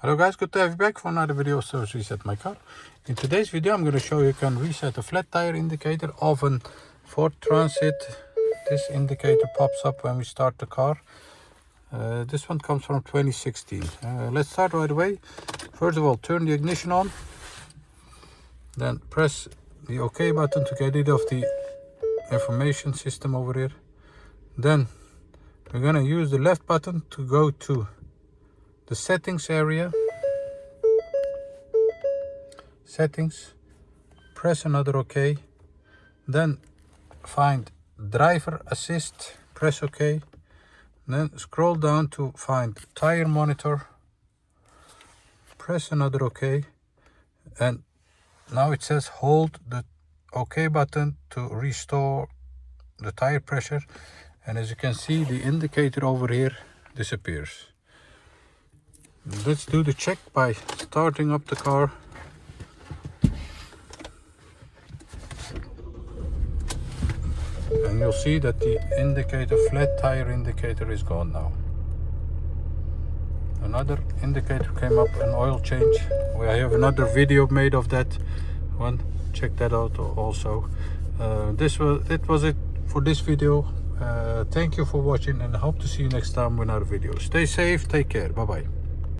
Hello guys, good to have you back for another video of Service Reset My Car. In today's video I'm going to show you can reset a flat tire indicator of a Ford Transit. This indicator pops up when we start the car. This one comes from 2016. Let's start right away. First of all, turn the ignition on. Then press the OK button to get rid of the information system over here. Then we're going to use the left button to go to the settings area. Settings, press another OK. Then find driver assist, press OK. Then scroll down to find tire monitor, press another OK. And now it says hold the OK button to restore the tire pressure. And as you can see, the indicator over here disappears. Let's do the check by starting up the car. And you'll see that the indicator, flat tire indicator, is gone now. Another indicator came up, an oil change. I have another video made of that one. Check that out also. It was it for this video. Thank you for watching and I hope to see you next time with another video. Stay safe, take care, bye bye.